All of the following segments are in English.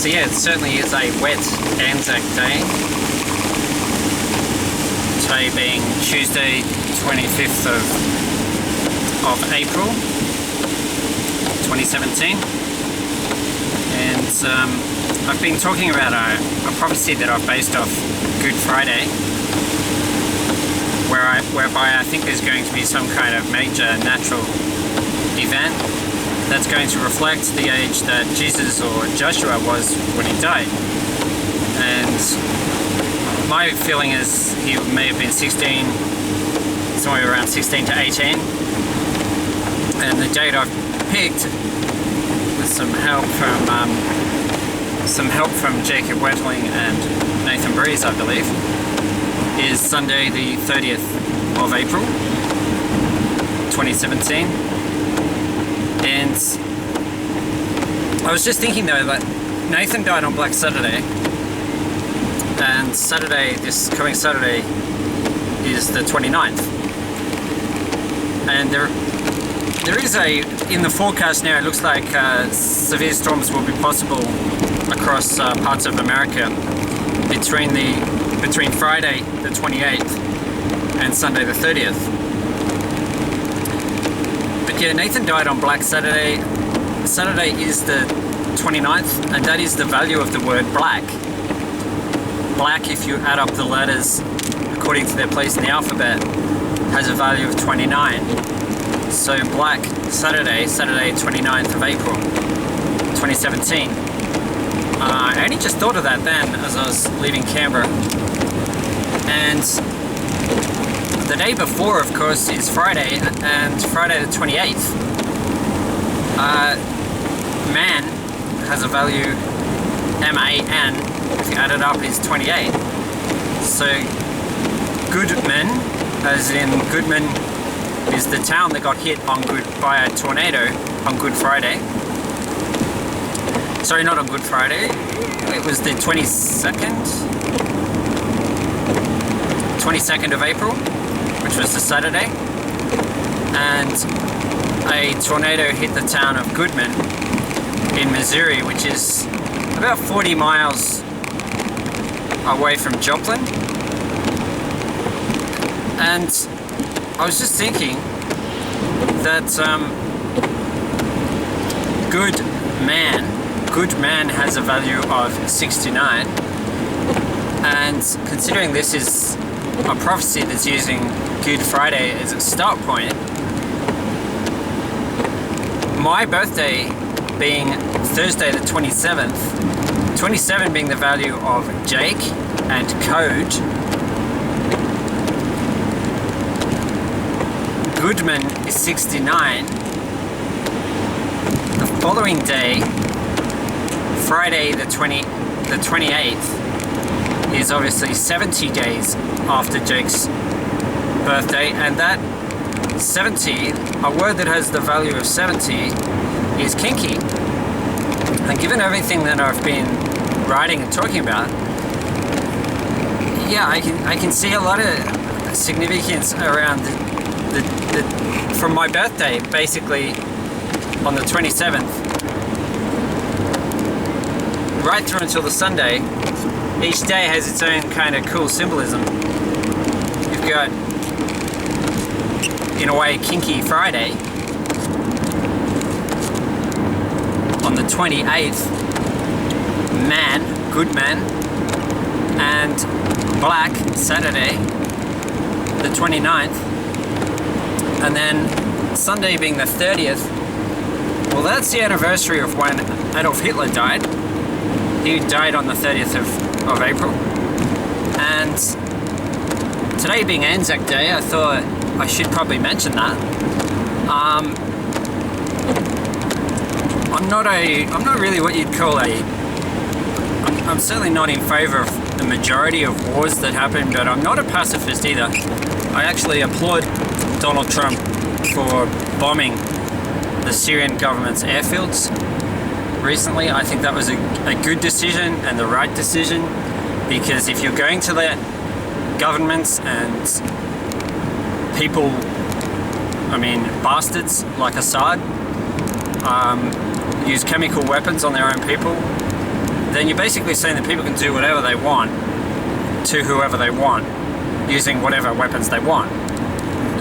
So yeah, it certainly is a wet Anzac Day. Today being Tuesday, 25th of April, 2017. And I've been talking about a prophecy that I've based off Good Friday, whereby I think there's going to be some kind of major natural event that's going to reflect the age that Jesus or Joshua was when he died. And my feeling is he may have been 16, somewhere around 16 to 18. And the date I've picked, with some help from Jacob Wetling and Nathan Breeze, I believe, is Sunday the 30th of April, 2017. And I was just thinking though that Nathan died on Black Saturday, and this coming Saturday is the 29th. And there is in the forecast now, it looks like severe storms will be possible across parts of America between Friday the 28th and Sunday the 30th. But yeah, Nathan died on Black Saturday. Saturday is the 29th, and that is the value of the word black. Black, if you add up the letters according to their place in the alphabet, has a value of 29. So Black Saturday, 29th of April, 2017. I only just thought of that then as I was leaving Canberra. And the day before, of course, is Friday, and Friday the 28th. Man has a value, M-A-N, if you add it up, is 28. So Goodman, as in Goodman, is the town that got hit by a tornado on Good Friday. Sorry, not on Good Friday. It was the 22nd of April, which was the Saturday. And a tornado hit the town of Goodman in Missouri, which is about 40 miles away from Joplin. And I was just thinking that Goodman has a value of 69, and considering this is a prophecy that's using Good Friday as a start point, my birthday being Thursday the 27th, 27 being the value of Jake and Code, Goodman is 69. The following day, Friday the 28th, is obviously 70 days after Jake's birthday, and that 70, a word that has the value of 70, is Kinky. And given everything that I've been writing and talking about, yeah, I can see a lot of significance around from my birthday, basically on the 27th, right through until the Sunday. Each day has its own kind of cool symbolism. You've got, in a way, Kinky Friday on the 28th, Goodman, and Black Saturday, the 29th, and then Sunday being the 30th. Well, that's the anniversary of when Adolf Hitler died. He died on the 30th of April. And today being Anzac Day, I thought I should probably mention that. I'm not really what you'd call I'm certainly not in favor of the majority of wars that happen, but I'm not a pacifist either. I actually applaud Donald Trump for bombing the Syrian government's airfields recently. I think that was a good decision and the right decision, because if you're going to let governments and people, bastards like Assad, use chemical weapons on their own people, then you're basically saying that people can do whatever they want to whoever they want, using whatever weapons they want.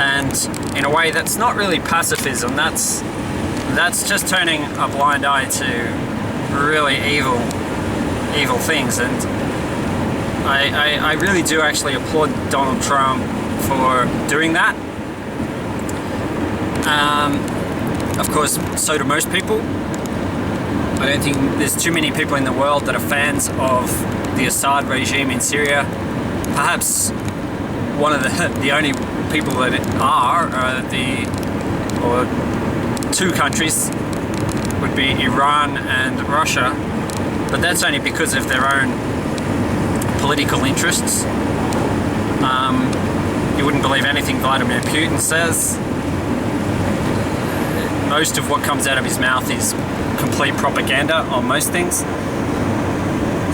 And in a way, that's not really pacifism. That's just turning a blind eye to really evil things. And I really do actually applaud Donald Trump for doing that. Of course, so do most people. I don't think there's too many people in the world that are fans of the Assad regime in Syria. Perhaps one of the only people that are two countries would be Iran and Russia, but that's only because of their own political interests. You wouldn't believe anything Vladimir Putin says. Most of what comes out of his mouth is complete propaganda on most things.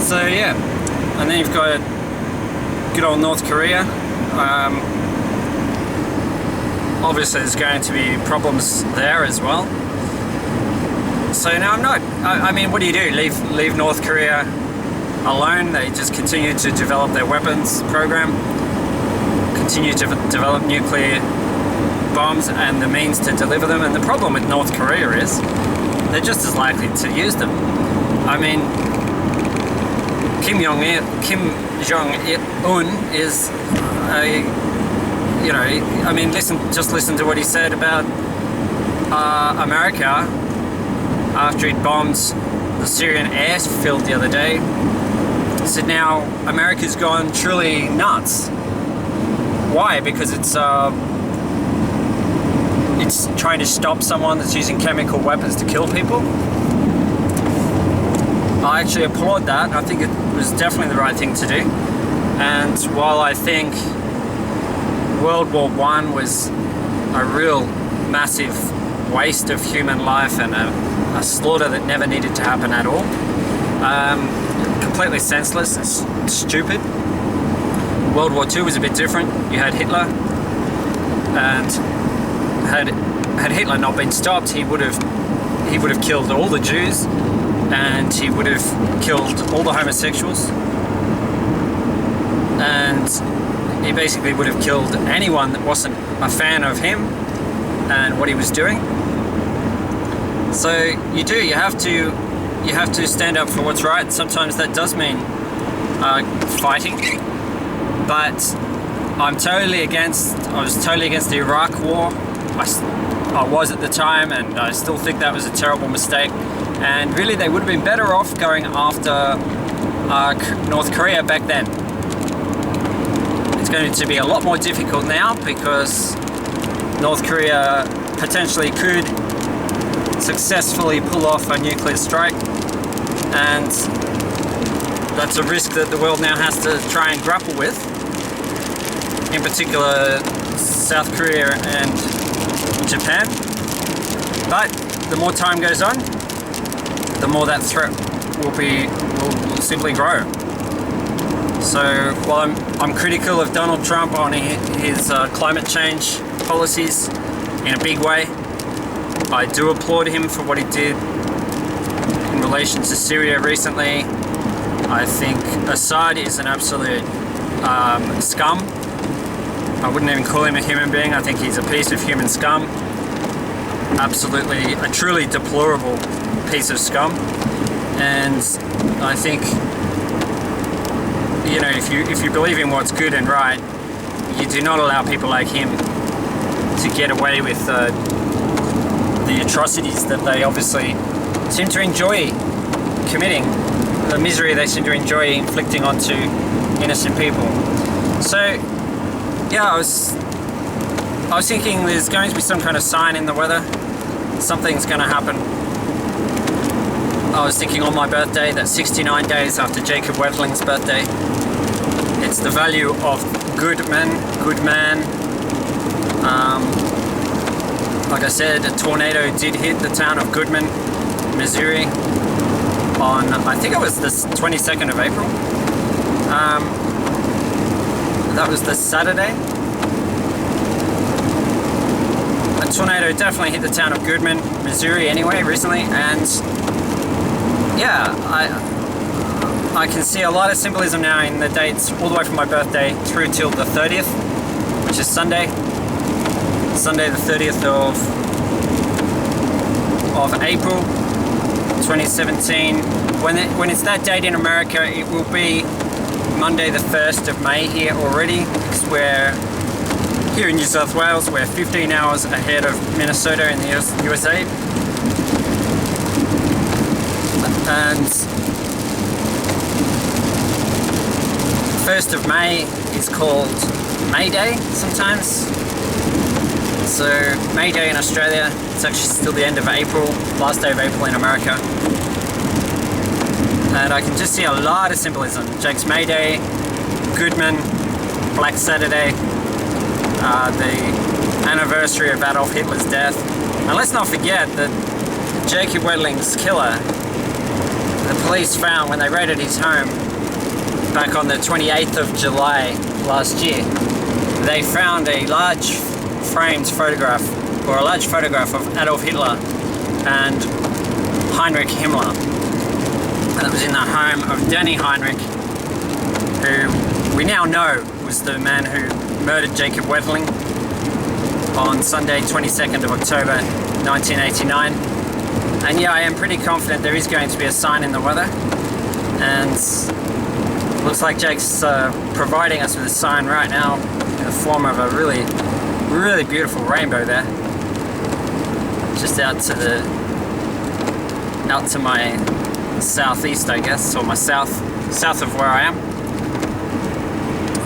So yeah, and then you've got good old North Korea. Obviously there's going to be problems there as well. So now I mean, what do? Leave North Korea alone? They just continue to develop their weapons program, continue to develop nuclear bombs and the means to deliver them. And the problem with North Korea is they're just as likely to use them. I mean, Kim Jong-un is just listen to what he said about America after he'd bombed the Syrian airfield the other day. He said now America's gone truly nuts. Why? Because it's trying to stop someone that's using chemical weapons to kill people. I actually applaud that. I think it was definitely the right thing to do. And while I think World War I was a real massive waste of human life and a slaughter that never needed to happen at all, completely senseless and stupid. World War II was a bit different. You had Hitler, and had Hitler not been stopped, he would have killed all the Jews, and he would have killed all the homosexuals, and he basically would have killed anyone that wasn't a fan of him and what he was doing. So you have to stand up for what's right. Sometimes that does mean fighting, but I was totally against the Iraq War. I was at the time, and I still think that was a terrible mistake. And really, they would have been better off going after North Korea back then. It's going to be a lot more difficult now because North Korea potentially could successfully pull off a nuclear strike, and that's a risk that the world now has to try and grapple with. In particular, South Korea and Japan. But the more time goes on, the more that threat will simply grow. So while I'm critical of Donald Trump on his climate change policies in a big way, I do applaud him for what he did in relation to Syria recently. I think Assad is an absolute scum. I wouldn't even call him a human being. I think he's a piece of human scum. Absolutely a truly deplorable piece of scum. And I think, you know, if you believe in what's good and right, you do not allow people like him to get away with the atrocities that they obviously seem to enjoy committing, the misery they seem to enjoy inflicting onto innocent people. So yeah, I was thinking there's going to be some kind of sign in the weather. Something's going to happen. I was thinking on my birthday, that's 69 days after Jacob Wetling's birthday. It's the value of Goodman. Like I said, a tornado did hit the town of Goodman, Missouri on, I think it was the 22nd of April. That was the Saturday. A tornado definitely hit the town of Goodman, Missouri anyway, recently, and yeah, I can see a lot of symbolism now in the dates all the way from my birthday through till the 30th, which is Sunday the 30th of April 2017. When it's that date in America, it will be Monday the 1st of May here already, because we're here in New South Wales. We're 15 hours ahead of Minnesota in the USA. And 1st of May is called May Day sometimes. So May Day in Australia, it's actually still the end of April, last day of April in America. And I can just see a lot of symbolism. Jake's May Day, Goodman, Black Saturday, the anniversary of Adolf Hitler's death. And let's not forget that Jacob Wedling's killer, the police found when they raided his home back on the 28th of July last year, they found a large framed photograph, or a large photograph of Adolf Hitler and Heinrich Himmler. And it was in the home of Danny Heinrich, who we now know was the man who murdered Jacob Wedling on Sunday 22nd of October 1989. And yeah, I am pretty confident there is going to be a sign in the weather, and looks like Jake's providing us with a sign right now in the form of a really beautiful rainbow there, just out to my southeast, I guess, or my south of where I am.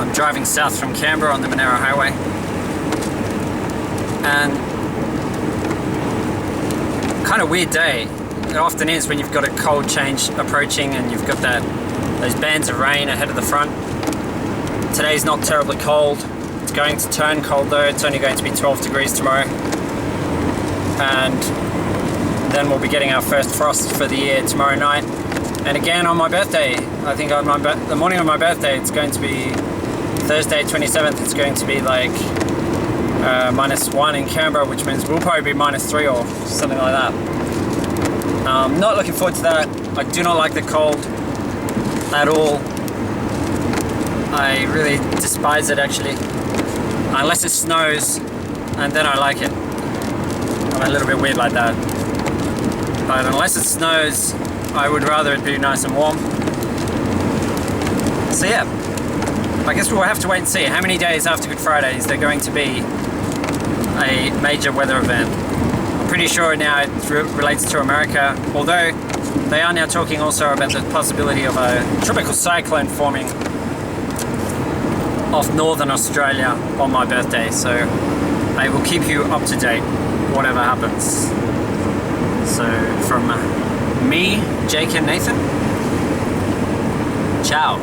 I'm driving south from Canberra on the Monaro Highway, and kind of weird day. It often is when you've got a cold change approaching and you've got those bands of rain ahead of the front. Today's not terribly cold. It's going to turn cold though. It's only going to be 12 degrees tomorrow, and then we'll be getting our first frost for the year tomorrow night. And again on my birthday, I think on the morning of my birthday, it's going to be Thursday 27th, it's going to be like -1 in Canberra, which means we'll probably be -3 or something like that. Not looking forward to that. I do not like the cold at all. I really despise it actually, unless it snows, and then I like it. I'm a little bit weird like that. But unless it snows, I would rather it be nice and warm. So yeah, I guess we'll have to wait and see how many days after Good Friday is there going to be a major weather event. I'm pretty sure now it relates to America, although they are now talking also about the possibility of a tropical cyclone forming off northern Australia on my birthday, so I will keep you up to date whatever happens. So from me, Jake and Nathan, ciao.